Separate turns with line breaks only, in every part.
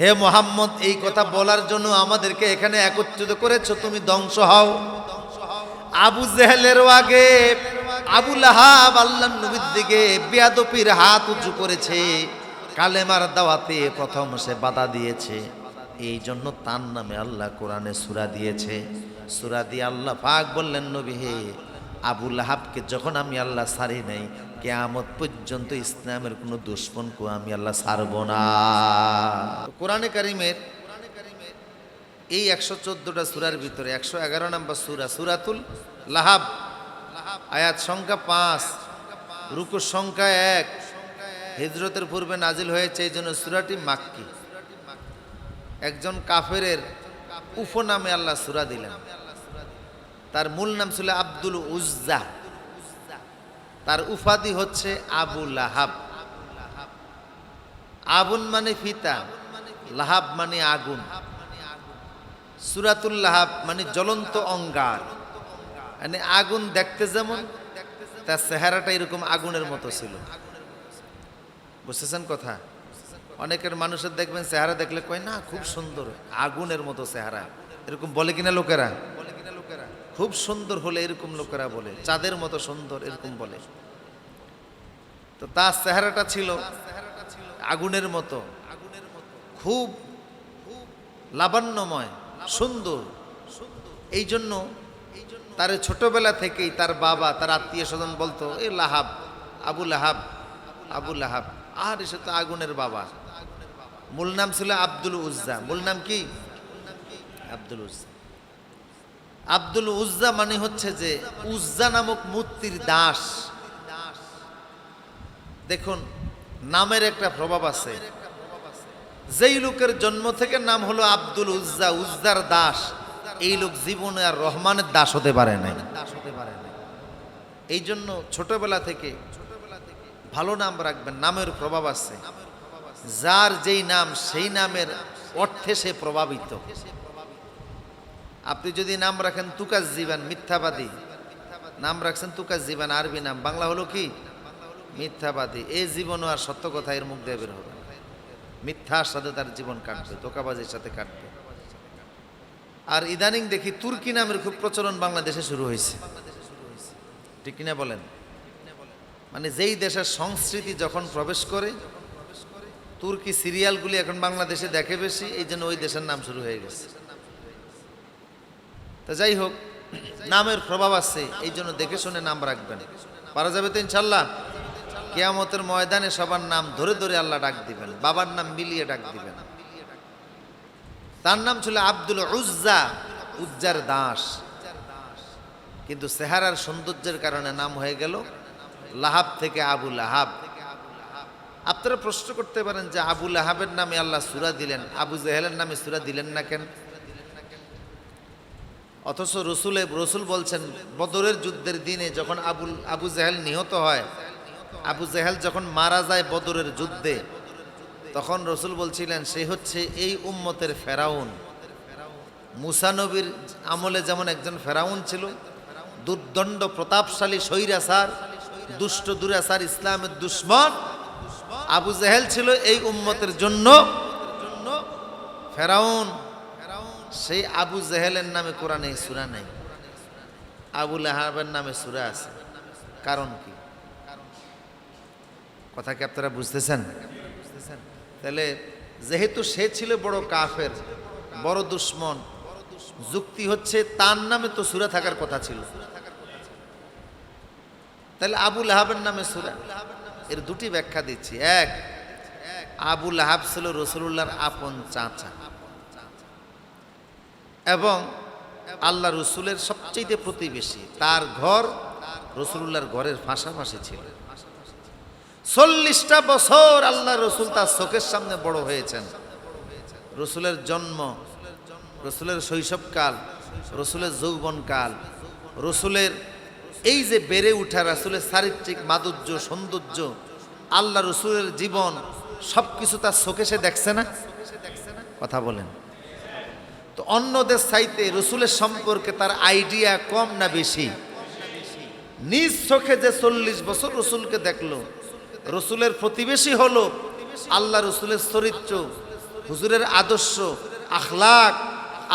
হে মুহাম্মদ, এই কথা বলার জন্য আমাদেরকে এখানে একত্রিত করেছো, তুমি ধ্বংস হও। আবু জেহেলেরও আগে আবু লাহাব আল্লাহর নবীর দিকে বেয়াদবির হাত উঁচু করেছে, কালেমার দাওয়াতে প্রথম সে বাধা দিয়েছে। এই জন্য তার নামে আল্লাহ কোরআনে সূরা দিয়েছে। সূরা দিয়ে আল্লাহ পাক বললেন, নবী হে, আবু লাহাবকে যখন আমি আল্লাহ ছাড়ি নাই, কিয়ামত পর্যন্ত ইসলামের কোনো দুশমনকে আমি আল্লাহ ছাড়ব না। কোরআনে কারিমের এই 114টা সূরার ভিতরে 111 নম্বর সূরা সূরাতুল লাহাব, আয়াত সংখ্যা 5, রুকু সংখ্যা 1, হিজরতের পূর্বে নাজিল হয়েছে। এই জন্য সূরাটি মাক্কি। একজন কাফেরের উপনামে আল্লাহ সূরা দিলেন। তার মূল নাম ছিল আব্দুল উজ্জা, তার উপাধি হচ্ছে আবু লাহাব। আবুন মানে পিতা, লাহাব মানে আগুন। সূরাতুল লাহাব মানে জ্বলন্ত অঙ্গার, মানে আগুন দেখতে যেমন, তার চেহারাটা এরকম আগুনের মতো ছিল। বুঝতেছেন কথা? অনেকের মানুষের দেখবেন চেহারা দেখলে কয় না খুব সুন্দর, আগুনের মতো চেহারা, এরকম বলে কিনা লোকেরা? খুব সুন্দর হলে এরকম লোকেরা বলে, চাঁদের মতো সুন্দর এরকম বলে। তো তার চেহারাটা ছিল আগুনের মতো, খুব লাবণ্যময়, সুন্দর। এই জন্য তার ছোটবেলা থেকেই তার বাবা, তার আত্মীয় স্বজন বলতো, এ লাহাব, আবু লাহাব, আবু লাহাব। আর এসে তো আগুনের বাবা। মূল নাম ছিল আব্দুল উজ্জা। মূল নাম কি? আব্দুল উজ্জা। আব্দুল উজ্জা মানে হচ্ছে যে উজ্জা নামক মূর্তির দাস। দেখুন, নামের একটা প্রভাব আছে। যেই লোকের জন্ম থেকে নাম হলো আব্দুল উজ্জা, উজ্জার দাস, এই লোক জীবনে আর রহমানের দাস হতে পারে নাই। এই জন্য ছোটবেলা থেকে ভালো নাম রাখবেন, নামের প্রভাব আছে। যার যেই নাম, সেই নামের অর্থে সে প্রভাবিত। আপনি যদি নাম রাখেন তুকাজ্জিবান, মিথ্যাবাদী, নাম রাখছেন তুকাজ্জিবান, আরবি নাম, বাংলা হলো কি? মিথ্যাবাদী। এই জীবনও আর সত্য কথা এর মুখ দিয়ে বের হবে, মিথ্যার সাথে তার জীবন কাটবে, ধোঁকাবাজির সাথে কাটবে। আর ইদানিং দেখি তুর্কি নামের খুব প্রচলন বাংলাদেশে শুরু হয়েছে, ঠিক কিনা বলেন? মানে যেই দেশের সংস্কৃতি যখন প্রবেশ করে, তুর্কি সিরিয়ালগুলি এখন বাংলাদেশে দেখে বেশি, এই জন্য ওই দেশের নাম শুরু হয়ে গেছে। তা যাই হোক, নামের প্রভাব আছে, এই জন্য দেখে শুনে নাম রাখবেন। পারা যাবে তো ইনশাল্লাহ? কিয়ামতের ময়দানে সবার নাম ধরে ধরে আল্লাহ ডাক দিবেন, বাবার নাম মিলিয়ে ডাক দিবেন। তার নাম ছিল আব্দুল উজ্জা, উজ্জার দাস। কিন্তু চেহারার সৌন্দর্যের কারণে নাম হয়ে গেল লাহাব থেকে আবু লাহাব। আপনারা প্রশ্ন করতে পারেন যে আবু লাহাবের নামে আল্লাহ সূরা দিলেন, আবু জেহেলের নামে সূরা দিলেন না কেন? অথচ রসুল বলছেন, বদরের যুদ্ধের দিনে যখন আবু জেহেল নিহত হয়, আবু জেহেল যখন মারা যায় বদরের যুদ্ধে, তখন রসুল বলছিলেন সে হচ্ছে এই উম্মতের ফেরাউন। মুসা নবীর আমলে যেমন একজন ফেরাউন ছিল, দুর্দণ্ড প্রতাপশালী স্বৈরাচার, দুষ্ট দুরাচার, ইসলামের দুশ্মন, আবু জেহেল ছিল এই উম্মতের জন্য ফেরাউন। সেই আবু জেহেলের নামে কোরআনে সূরা নেই, আবু লাহাবের নামে সূরা আছে। কারণ কি? কথা কি আপনারা বুঝতেছেন? তাহলে যেহেতু সে ছিল বড় কাফের, বড় দুশ্মন, যুক্তি হচ্ছে তার নামে তো সূরা থাকার কথা ছিল। তাহলে আবু লাহাবের নামে সূরা, এর দুটি ব্যাখ্যা দিচ্ছি। এক, আবু লাহাব ছিল রাসূলুল্লাহর আপন চাচা এবং আল্লাহ রসুলের সবচেয়ে প্রতিবেশী। তার ঘর রাসূলুল্লাহর ঘরের পাশাপাশি ছিল। 40টা বছর আল্লাহ রসুল তার চোখের সামনে বড় হয়েছেন। রসুলের জন্ম, রসুলের শৈশবকাল, রসুলের যৌবনকাল, রসুলের এই যে বেড়ে ওঠা, রসুলের চারিত্রিক মাধুর্য, সৌন্দর্য, আল্লাহ রসুলের জীবন, সব কিছু তার চোখে সে দেখছে না? কথা বলেন তো। অন্যদের চাইতে রসুলের সম্পর্কে তার আইডিয়া কম না বেশি? নিজ চোখে যে 40 বছর রসুলকে দেখলো, রসুলের প্রতিবেশী হলো, আল্লাহ রসুলের চরিত্র, হুজুরের আদর্শ, আখলাক,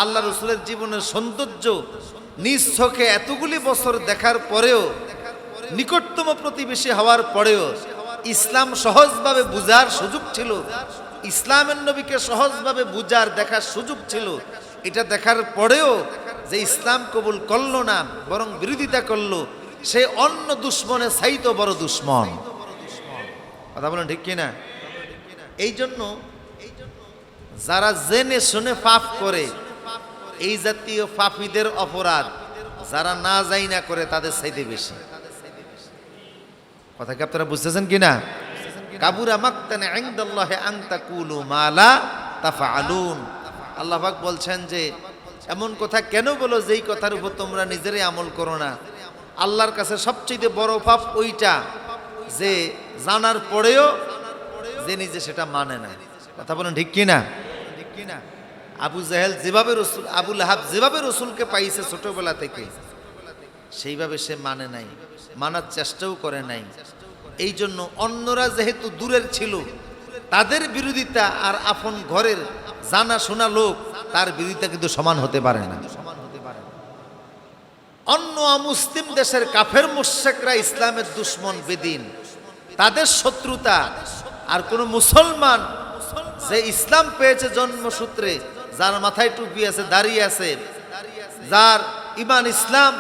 আল্লাহ রসুলের জীবনের সৌন্দর্য নিজ চোখে এতগুলি বছর দেখার পরেও, নিকটতম প্রতিবেশী হওয়ার পরেও ইসলাম সহজভাবে বুঝার সুযোগ ছিল, ইসলামের নবীকে সহজভাবে বুঝার দেখার সুযোগ ছিল, এটা দেখার পরেও যে ইসলাম কবুল করলো না বরং বিরোধিতা করলো, সে অন্য দুশ্মনের চাইতে বড় দুশ্মন। কথা বলেন ঠিক কিনা? এই জন্য যারা জেনে শুনে পাপ করে, এই জাতীয় পাপীদের অপরাধ যারা না যাই না করে তাদের চাইতে বেশি। কথা কি আপনারা বুঝতেছেন কিনা? কাবুরা মাকতান ইনদাল্লাহি আন তাকুলু মা লা তাফআলুন। আল্লাহ পাক বলছেন যে এমন কথা কেন বলো যেই কথার উপর তোমরা নিজেরাই আমল করো না। আল্লাহর কাছে সবচেয়ে বড় পাপ ওইটা যে জানার পরেও যে নিজে সেটা মানে না। কথা বলেন ঠিক কিনা? আবু জাহেল যেভাবে রসুল, আবু লাহাব যেভাবে রসুলকে পাইছে ছোটবেলা থেকে, সেইভাবে সে মানে নাই, মানার চেষ্টাও করে নাই। এই জন্য অন্যরা যেহেতু দূরের ছিল, তাদের বিরোধিতা আর আপন ঘরের জানা শোনা লোক তার বিরোধিতা কিন্তু সমান হতে পারে না। অন্য অমুসলিম দেশের কাফের মুশরিকরা ইসলামের দুশমন বেদিন, তাদের শত্রুতা আর কোন মুসলমান যে ইসলাম পেয়েছে জন্মসূত্রে, যার মাথায় টুপি আছে, দাঁড়িয়ে আছে, যার ইমান ইসলাম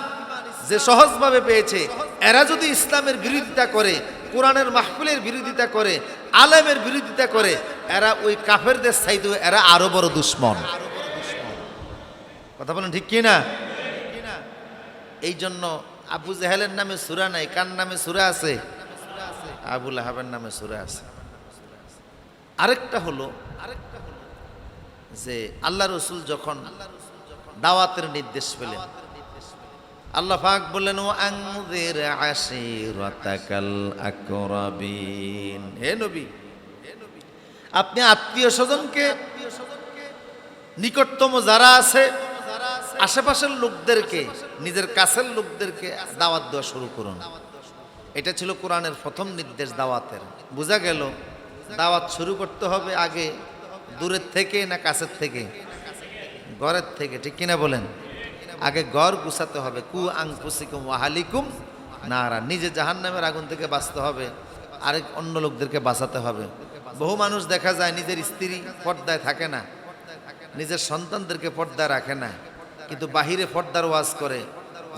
যে সহজভাবে পেয়েছে, এরা যদি ইসলামের বিরোধিতা করে, কোরআনের মাহফিলের বিরোধিতা করে, আলেমের বিরোধিতা করে, এরা ওই কাফেরদের চাইতে এরা আরো বড় দুশমন। কথা বলেন ঠিক কিনা? এই জন্য আবু জাহেলের নামে সূরা নাই, কার নামে সূরা আছে? আবু লাহাবের নামে সূরা আছে। আরেকটা হলো যে আল্লাহ রসুল যখন দাওয়াতের নির্দেশ পেলেন, আল্লাহ পাক বললেন ও আনযির আশীরাতাকাল আকরাবিন। হে নবী, আপনি আত্মীয় স্বজনকে, নিকটতম যারা আছে, আশেপাশের লোকদেরকে, নিজের কাছের লোকদেরকে দাওয়াত দেওয়া শুরু করুন। এটা ছিল কোরআনের প্রথম নির্দেশ দাওয়াতের। বোঝা গেল দাওয়াত শুরু করতে হবে আগে দূরের থেকে না কাছের থেকে? ঘরের থেকে, ঠিক কিনা বলেন? আগে ঘর গুছাতে হবে। কু আনফুসিকুম ওয়া আহলিকুম নারা, নিজে জাহান্নামের আগুন থেকে বাঁচতে হবে, আরেক অন্য লোকদেরকে বাঁচাতে হবে। বহু মানুষ দেখা যায় নিজের স্ত্রী পর্দায় থাকে না, নিজের সন্তানদেরকে পর্দায় রাখে না, কিন্তু বাহিরে পর্দার ওয়াজ করে,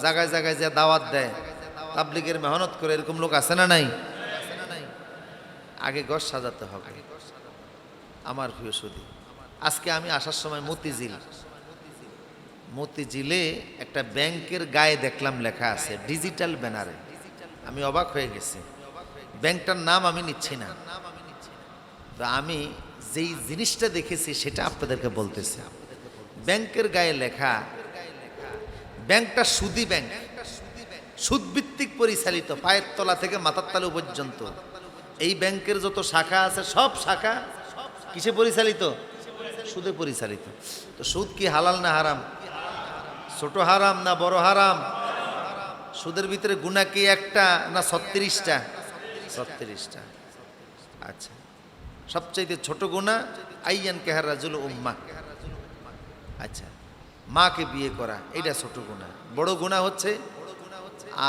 জায়গায় জায়গায় যে দাওয়াত দেয়, তাবলীগের মেহনত করে, এরকম লোক আছে না নাই? আগে ঘর সাজাতে হবে। আমার প্রিয় সুধী, আজকে আমি আসার সময় মতিঝিলে একটা ব্যাংকের গায়ে দেখলাম লেখা আছে ডিজিটাল ব্যানারে। আমি অবাক হয়ে গেছি। ব্যাংকটার নাম আমি নিচ্ছি না, তো আমি যেই জিনিসটা দেখেছি সেটা আপনাদেরকে বলতেছি। ব্যাংকের গায়ে লেখা, ব্যাংকটা সুদী ব্যাংক, সুদভিত্তিক পরিচালিত, পায়ের তলা থেকে মাথার তালু পর্যন্ত। এই ব্যাংকের যত শাখা আছে সব শাখা কিসে পরিচালিত? সুদে পরিচালিত। তো সুদ কি হালাল না হারাম? ছোট হারাম না বড় হারাম? সুদের ভিতরে গুনাহ কি একটা না 36টা? 36টা। আচ্ছা, সবচাইতে ছোট গুনাহ আইয়ান কেহার রাজুল উম্মা। আচ্ছা, মাকে বিয়ে করা, এটা ছোট গুনাহ। বড় গুনাহ হচ্ছে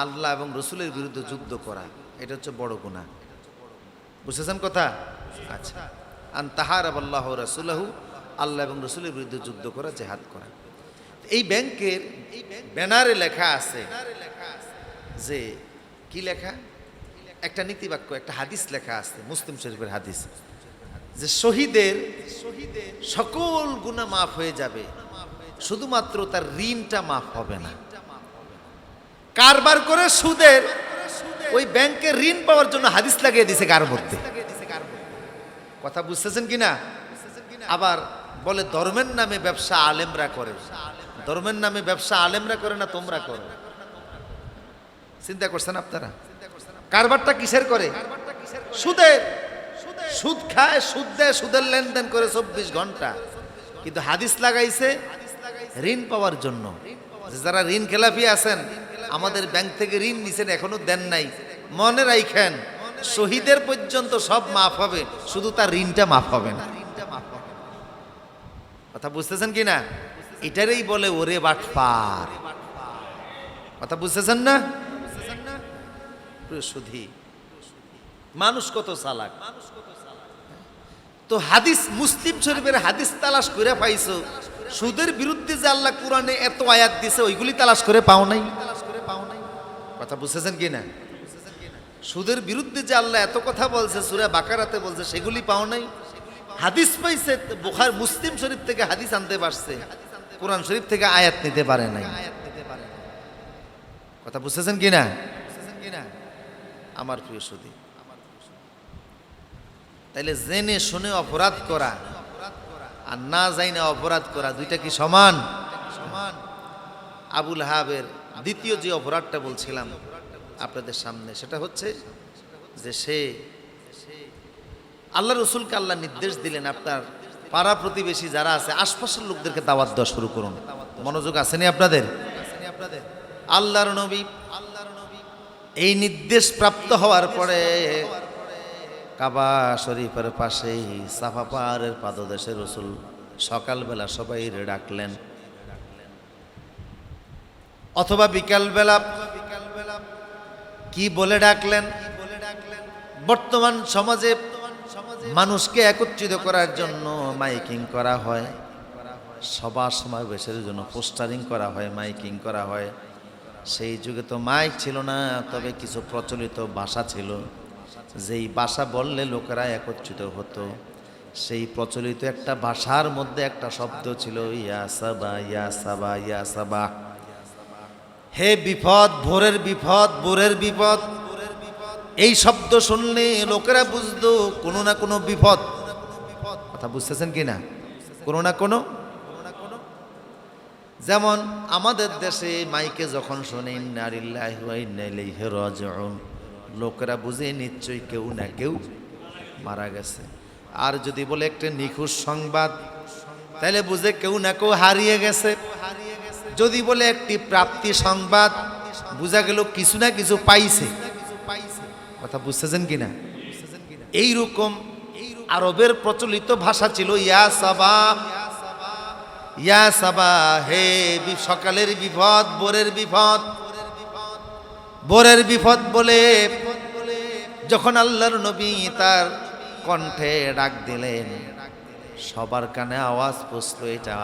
আল্লাহ এবং রসুলের বিরুদ্ধে যুদ্ধ করা, এটা হচ্ছে বড় গুনাহ। বুঝেছেন কথা? আচ্ছা, আন তাহারাবাল্লাহু ওয়া রাসূলুহু, আল্লাহ এবং রসুলের বিরুদ্ধে যুদ্ধ করা, জিহাদ করা। এই ব্যাংকের ব্যানারে লেখা আছে যে কি লেখা? একটা নীতিবাক্য, একটা হাদিস লেখা আছে, মুসলিম শরীফের হাদিস, যে শহীদের সকল গুনাহ মাফ হয়ে যাবে, শুধুমাত্র তার ঋণটা মাফ হবে না। কারবার করে সুদের ওই ব্যাংকের ঋণ পাওয়ার জন্য হাদিস লাগিয়ে দিয়েছে গার মধ্যে। কথা বুঝতেছেন কিনা? আবার বলে ধর্মের নামে ব্যবসা আলেমরা করে। ধর্মের নামে ব্যবসা আলেমরা করে না, তোমরা করো। চিন্তা করছেন আপনারা? কারবারটা কিসের করে? সুদের। সুদ খায়, সুদ দেয়, সুদের লেনদেন করে 24 ঘন্টা। কিন্তু হাদিস লাগাইছে ঋণ পাওয়ার জন্য। যারা ঋণ খেলাপি আছেন, আমাদের ব্যাংক থেকে ঋণ নিছেন, এখনো দেন নাই, মনে রাখেন শহীদের পর্যন্ত সব মাফ হবে, শুধু তার ঋণটা মাফ হবে না। কথা বুঝতেছেন কি না? এটারই বলে ওরে বাটপার। কথা বুঝতেছেন না? সুধী মানুষ কত চালাক। তো হাদিস, মুসলিম শরীফের হাদিস তালাশ করে পাইছো, সুদের বিরুদ্ধে যে আল্লাহ কোরআনে এত আয়াত দিছে ওইগুলি তালাশ করে পাও নাই। কথা বুঝতেছেন কি না? সুদের বিরুদ্ধে যে আল্লাহ এত কথা বলছে সূরা বাকারাতে বলছে, সেগুলি পাও নাই। হাদিস পাইছে, বুখারী মুসলিম শরীফ থেকে হাদিস আনতে পারছে, কোরআন শরীফ থেকে আয়াত নিতে পারে নাই। কথা বুঝতেছেন কি না? আমার প্রিয় সুধী, তাইলে জেনে শুনে অপরাধ করা আর না জাইনা অপরাধ করা দুইটা কি সমান? আবুল আহাবের দ্বিতীয় যে অপরাধটা বলছিলাম আপনাদের সামনে, সেটা হচ্ছে যে সে আল্লাহ রসুলকে আল্লাহ নির্দেশ দিলেন, আপনার পাড়া প্রতিবেশী যারা আছে আশপাশের লোকদেরকে দাওয়াত দেওয়া শুরু করুন। মনোযোগ আসেনি আপনাদের? আল্লাহর নবী এই নির্দেশ প্রাপ্ত হওয়ার পরে কাবা শরীফের পাশেই সাফা পাহাড়ের পাদদেশে রসুল সকালবেলা সবাই ডাকলেন, অথবা বিকালবেলা কি বলে ডাকলেন? বর্তমান সমাজে মানুষকে একত্রিত করার জন্য মাইকিং করা হয়, সভা সমাবেশের জন্য পোস্টারিং করা হয়, মাইকিং করা হয়। সেই যুগে তো মাইক ছিল না, তবে কিছু প্রচলিত ভাষা ছিল, যেই ভাষা বললে লোকেরা একত্রিত হতো। সেই প্রচলিত একটা ভাষার মধ্যে একটা শব্দ ছিল ইয়া সাবা, ইয়া সাবা, ইয়া সাবা। হে বিপদ, ভোরের বিপদ, ভোরের বিপদ। এই শব্দ শুনলে লোকেরা বুঝতো কোনো না কোনো বিপদ। কথা বুঝতেছেন কি না? কোনো না কোনো। যেমন আমাদের দেশে মাইকে যখন শোনে ইন্না লিল্লাহি ওয়া ইন্না ইলাইহি রাজিউন, লোকেরা বুঝে নিশ্চয়ই কেউ না কেউ মারা গেছে। আর যদি বলে একটা নিখোঁজ সংবাদ, তাহলে বুঝে কেউ না কেউ হারিয়ে গেছে। যদি বলে একটি প্রাপ্তি সংবাদ, বোঝা গেল কিছু না কিছু পাইছে। কথা বুঝতেছেন কিনা? এইরকম আরবের প্রচলিত ভাষা ছিল ইয়া সাবা, ইয়া সাবা, হে সকালের বিপদ, ভোরের বিপদ। ভোরের বিপদ বলে যখন আল্লাহর নবী তার কণ্ঠে ডাক দিলেন, সবার কানে আওয়াজ পৌঁছলো, এটা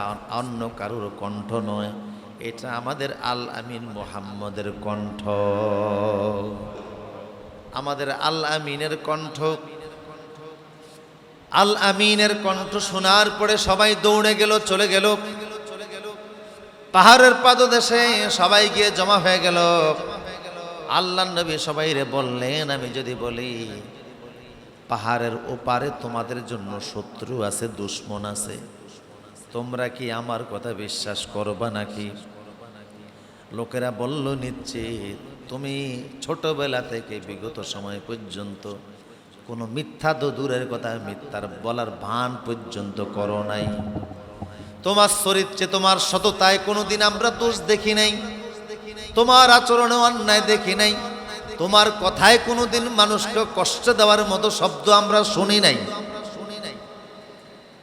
অন্য কারোর কণ্ঠ নয়, এটা আমাদের আল আমিন মুহাম্মদের কণ্ঠ, আমাদের আল আমিনের কণ্ঠ। আল আমিনের কণ্ঠ শোনার পরে সবাই দৌড়ে গেল, চলে গেল পাহাড়ের পাদদেশে, সবাই গিয়ে জমা হয়ে গেল। আল্লাহর নবী সবাইরে বললেন, আমি যদি বলি পাহাড়ের ওপারে তোমাদের জন্য শত্রু আছে, দুশমন আছে, তোমরা কি আমার কথা বিশ্বাস করবা নাকি? লোকেরা বলল, নিশ্চিত। তুমি ছোটবেলা থেকে বিগত সময় পর্যন্ত কোনো মিথ্যা তো দূরের কথা, মিথ্যার বলার ভান পর্যন্ত করো নাই। তোমার চরিত্রে, তোমার সততায় কোনোদিন আমরা দোষ দেখি নাই, তোমার আচরণে অন্যায় দেখি নাই, তোমার কথায় কোনোদিন মানুষকে কষ্ট দেওয়ার মতো শব্দ আমরা শুনি নাই।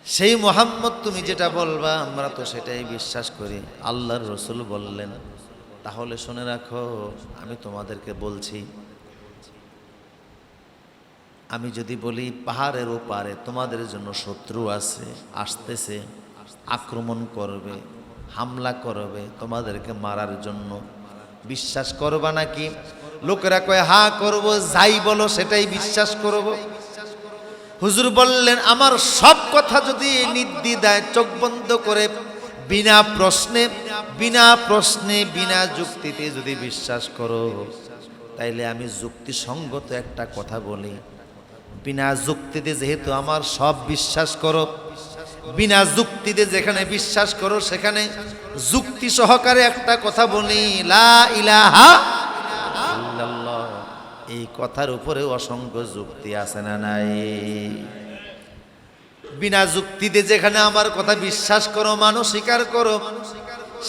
সেই মুহাম্মদ তুমি যেটা বলবা আমরা তো সেটাই বিশ্বাস করি। আল্লাহর রসুল বললেন, তাহলে শুনে রাখো, আমি তোমাদেরকে বলছি, আমি যদি বলি পাহাড়ের ওপারে তোমাদের জন্য শত্রু আছে, আসতেছে, আক্রমণ করবে, হামলা করবে তোমাদেরকে মারার জন্য, বিশ্বাস করবা নাকি? লোকেরা কয় হ্যাঁ করব, যাই বলো সেটাই বিশ্বাস করব। হুজুর বললেন, আমার সব কথা যদি নির্দ্বিধায় চোখ বন্ধ করে বিনা প্রশ্নে বিনা যুক্তিতে যদি বিশ্বাস করো, তাইলে আমি যুক্তিসঙ্গত একটা কথা বলি, বিনা যুক্তিতে যেহেতু আমার সব বিশ্বাস করো, বিনা যুক্তিতে যেখানে বিশ্বাস করো সেখানে যুক্তি সহকারে একটা কথা বলি, লা ইলাহা ইল্লাল্লাহ। এই কথার উপরে অসংখ্য যুক্তি আছে না নাই? বিনা যুক্তিতে যেখানে আমার কথা বিশ্বাস করো, মানুষ স্বীকার করো,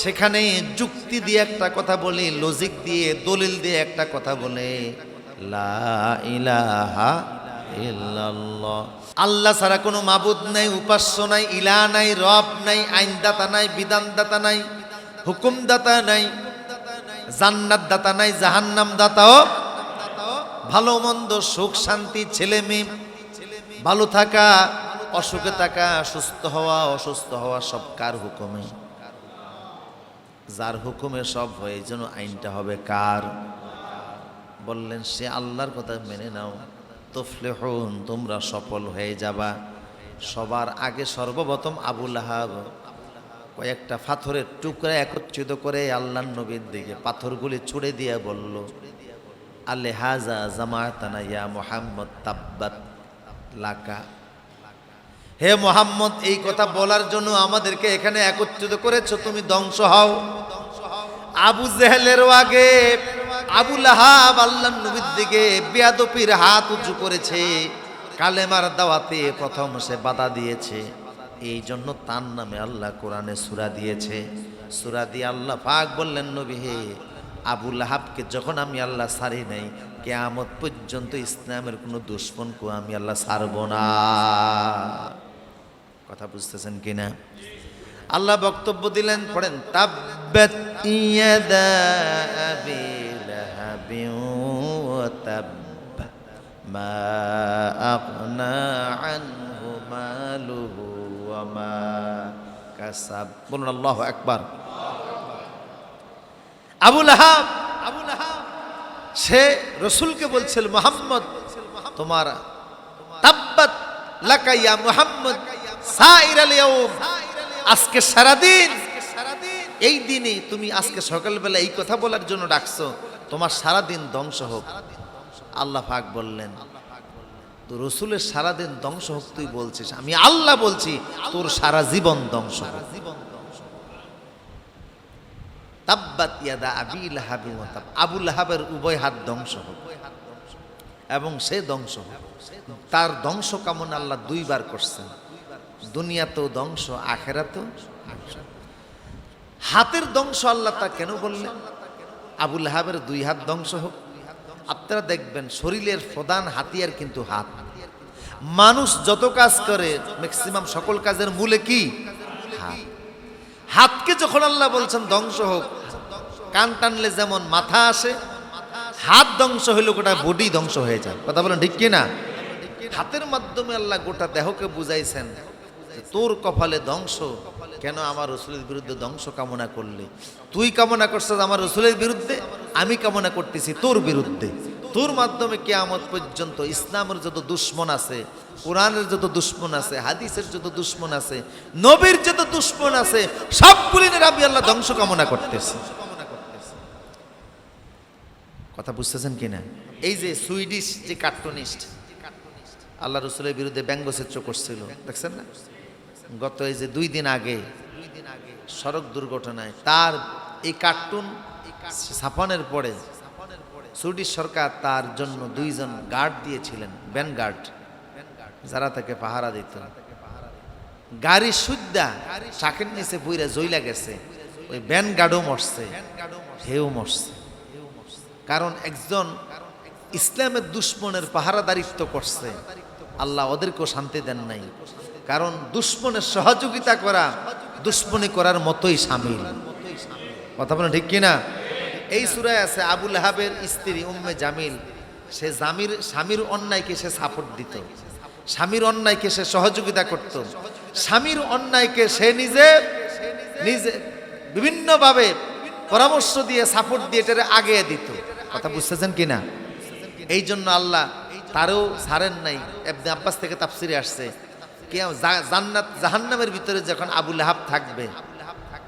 সেখানে যুক্তি দিয়ে একটা কথা বলি, লজিক দিয়ে, দলিল দিয়ে একটা কথা বলে, লা ইলাহা ইল্লাল্লাহ। আল্লাহ ছাড়া কোনো মাবুদ নাই, উপাস্য নাই, ইলাহ নাই, রব নাই, আইনদাতা নাই, বিধানদাতা নাই, হুকুমদাতা নাই, জান্নাত দাতা নাই, জাহান্নাম দাতাও, ভালো মন্দ, সুখ শান্তি, ছেলে মেয়ে, ভালো থাকা, অসুখে থাকা, সুস্থ হওয়া, অসুস্থ হওয়া, সব কার হুকুমে? যার হুকুমে সব হয়, এই জন্য আইনটা হবে কার? বললেন সে আল্লাহর কথা মেনে নাও, তুফলিহুন, তোমরা সফল হয়ে যাবা। সবার আগে সর্বপ্রথম আবু লাহাব কয়েকটা পাথরের টুকরা একত্রিত করে আল্লাহর নবীর দিকে পাথরগুলি ছুড়ে দিয়ে বলল, আলেহাজা জামাতানা ইয়া মুহাম্মদ তাব্বাত লাকা। হে মুহাম্মদ, এই কথা বলার জন্য আমাদেরকে এখানে একত্রিত করেছো, তুমি ধ্বংস হও। আবু জেহেলের আগে আবু লাহাব আল্লাহর নবীর দিকে বেয়াদবির হাত উঁচু করেছে, কালেমার দাওয়াতে প্রথম সে বাধা দিয়েছে। এই জন্য তার নামে আল্লাহ কোরআনে সূরা দিয়েছে। সূরা দিয়ে আল্লাহ পাক বললেন, নবী হে, আবু লাহাবকে যখন আমি আল্লাহ ছাড়ি নাই, কিয়ামত পর্যন্ত ইসলামের কোনো দুশমনকে আমি আল্লাহ ছাড়ব না। কথা বুঝতেছেন কিনা? আল্লাহ বক্তব্য দিলেন, পড়েন, তাব্বাত ইয়াদা আবি লাহাবিন ওয়া তাব্ব মা আগনা আনহু মালুহু ওয়া মা কাসাব। বলুন আল্লাহু আকবার। আবু লাহাব সে রাসূলকে বলছিল, মুহাম্মদ তোমার তাব্বাত লাকা ইয়া মুহাম্মদ সাইরাল ইয়াউম, আজকে সারাদিন, এই দিনে তুমি আজকে সকালবেলা এই কথা বলার জন্য ডাকছো, তোমার সারাদিন ধ্বংস হোক। আল্লাহ পাক বললেন, তো রসুলের সারাদিন ধ্বংস হোক তুই বলছিস, আমি আল্লাহ বলছি তোর সারা জীবন ধ্বংস হোক। তাব্বাত ইয়াদা আবি লাহাবি ওয়া তাব, আবু লাহাবের উভয় হাত ধ্বংস হোক এবং সে ধ্বংস হোক। তার ধ্বংস কামনা আল্লাহ দুইবার করছেন, দুনিয়াতেও ধ্বংস, আখেরাতেও। হাতের ধ্বংস আল্লাহ তা কেন বললেন? আবু লাহাবের দুই হাত ধ্বংস হোক। আপনারা দেখবেন শরীরের প্রধান হাতিয়ার কিন্তু হাত। মানুষ যত কাজ করে ম্যাক্সিমাম সকল কাজের মূলে কি? হাত। হাতকে যখন আল্লাহ বলছেন ধ্বংস হোক, কান টানলে যেমন মাথা আসে, হাত ধ্বংস হইলে গোটা বডি ধ্বংস হয়ে যায়। কথা বলেন ঠিক কিনা? হাতের মাধ্যমে আল্লাহ গোটা দেহকে বুঝাইছেন, তোর কপালে ধ্বংস কেন? আমার রসুলের বিরুদ্ধে ধ্বংস কামনা করলে। তুই কামনা করছিস আমার রসুলের বিরুদ্ধে, আমি কামনা করতেছি তোর বিরুদ্ধে। তোর মাধ্যমে কিয়ামত পর্যন্ত ইসলামের যত দুশ্মন আছে, কোরআনের যত দুশ্মন আছে, হাদিসের যত দুশ্মন আছে, নবীর যত দুশ্মন আছে, সবগুলি আমি আল্লাহ ধ্বংস কামনা করতেছি। কথা বুঝতেছেন কিনা? এই যে সুইডিশ যে কার্টুনিস্ট আল্লাহ রসুলের বিরুদ্ধে ব্যঙ্গচিত্র করছিল, দেখছেন না? গত এই যে 2 দিন আগে সড়ক দুর্ঘটনায় তার এই কার্টুন ছাপানোর পরে সুইডিশ সরকার তার জন্য 2 জন গার্ড দিয়েছিলেন, ব্যান গার্ড, যারা তাকে পাহারা দিত। গাড়ি সুদ্ধা চাকের নিচে পুইরা জইলা গেছে, ওই ব্যান গার্ডও মরছে, হেও মরছে। কারণ একজন ইসলামের দুশ্মনের পাহারাদারিত্ব করছে, আল্লাহ ওদেরকেও শান্তি দেন নাই। কারণ দুশ্মনের সহযোগিতা করা দুশ্মনী করার মতোই শামিল। কথা বলেন ঠিক কিনা? এই সূরায় আছে আবু লাহাবের স্ত্রী উম্মে জামিল, সে স্বামীর অন্যায়কে সে সাপোর্ট দিত, স্বামীর অন্যায়কে সে সহযোগিতা করত, স্বামীর অন্যায়কে সে নিজে বিভিন্নভাবে পরামর্শ দিয়ে সাপোর্ট দিয়ে এটারে আগিয়ে দিত। কথা বুঝতেছেন কিনা? এই জন্য আল্লাহ তারও ছাড়েন নাই। ইবনে আব্বাস থেকে তাফসিরে আসছে, জান্নাত জাহান্নামের ভিতরে যখন আবু লাহাব থাকবে,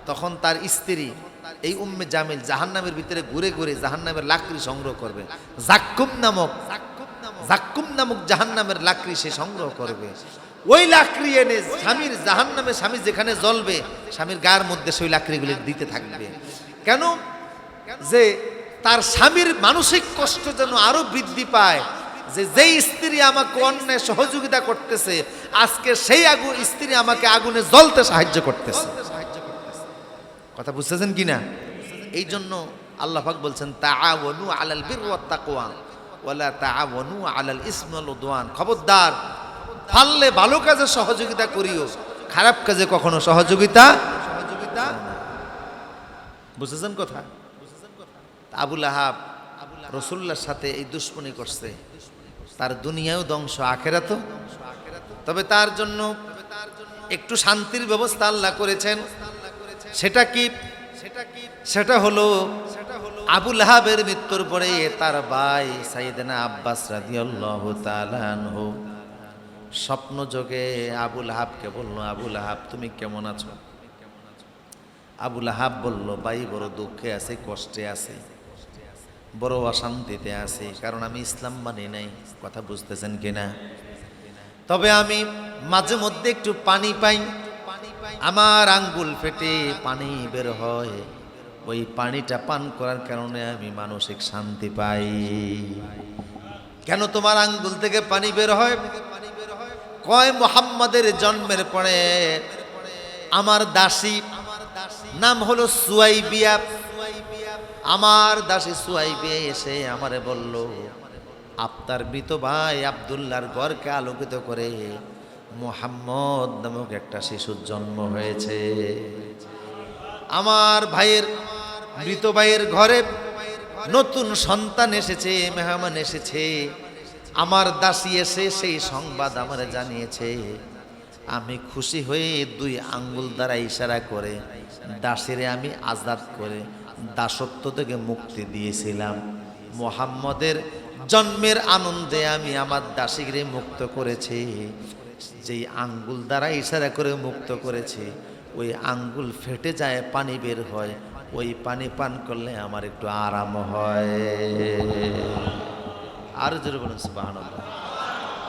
তখন তার স্ত্রী এই উম্মে জামিল জাহান্নামের ভিতরে ঘুরে ঘুরে জাহান্নামের লাকড়ি সংগ্রহ করবে। জাক্কুম নামক জাহান্নামের লাকড়ি সে সংগ্রহ করবে। ওই লাকড়ি এনে স্বামীর জাহান্নামে, স্বামী যেখানে জ্বলবে, স্বামীর গায়ের মধ্যে সেই লাকড়িগুলি দিতে থাকবে। কেন? যে তার স্বামীর মানসিক কষ্ট যেন আরো বৃদ্ধি পায়, যে যেই স্ত্রী আমাকে অন্যায় সহযোগিতা করতেছে, আজকে সেই স্ত্রী আমাকে আগুনে জ্বলতে সাহায্য করতেছে। কথা বুঝতেছেন কিনা? এই জন্য আল্লাহ পাক বলছেন তাআওয়ানু আলাল বিররি ওয়াত তাকওয়া, ওয়ালা তাআওয়ানু আলাল ইসমি ওয়াল উদওয়ান, খবরদার পারলে ভালো কাজে সহযোগিতা করিও, খারাপ কাজে কখনো সহযোগিতা। বুঝেছেন কথা? আবু লাহাব রাসূলুল্লাহর সাথে এই দুশমনি করছে, তার দুনিয়াও ধ্বংস আখিরাতও। তবে তার জন্য একটু শান্তির ব্যবস্থা আল্লাহ করেছেন। সেটা কি? সেটা হলো আবু লাহাবের মৃত্যুর পরে তার ভাই সাইয়েদনা আব্বাস রাদিয়াল্লাহু তাআলা আনহু স্বপ্ন যোগে আবু লাহাবকে বলল, আবু লাহাব তুমি কেমন আছো? আবু লাহাব বলল, ভাই বড় দুঃখে আছে, কষ্টে আছে, বড় অশান্তিতে আছে, কারণ আমি ইসলাম মানি নাই। কথা বুঝতেছেন কিনা? তবে আমি মাঝে মধ্যে একটু পানি পাই, আমার আঙ্গুল ফেটে পানি বের হয়, ওই পানিটা পান করার কারণে আমি মানসিক শান্তি পাই। কেন তোমার আঙ্গুল থেকে পানি বের হয়? কয় মুহাম্মাদের জন্মের পরে আমার দাসী, নাম হলো সুয়াইবিয়া, আমার দাসী সুয়াইবিয়া এসে আমারে বলল, আপনার মৃত ভাই আব্দুল্লাহর ঘরকে আলোকিত করে মুহাম্মদ নামক একটা শিশুর জন্ম হয়েছে। আমার ভাইয়ের, মৃত ভাইয়ের ঘরে নতুন সন্তান এসেছে, মেহমান এসেছে। আমার দাসী এসে সেই সংবাদ আমারে জানিয়েছে। আমি খুশি হয়ে 2 আঙ্গুল দ্বারা ইশারা করে দাসীরে আমি আজাদ করে দাসত্ব থেকে মুক্তি দিয়েছিলাম। মুহাম্মদের জন্মের আনন্দে আমি আমার দাসীকে মুক্ত করেছি। যেই আঙ্গুল দ্বারা ইশারা করে মুক্ত করেছি, ওই আঙ্গুল ফেটে যায়, পানি বের হয়, ওই পানি পান করলে আমার একটু আরাম হয়। আর জোরে বলুন সুবহানাল্লাহ।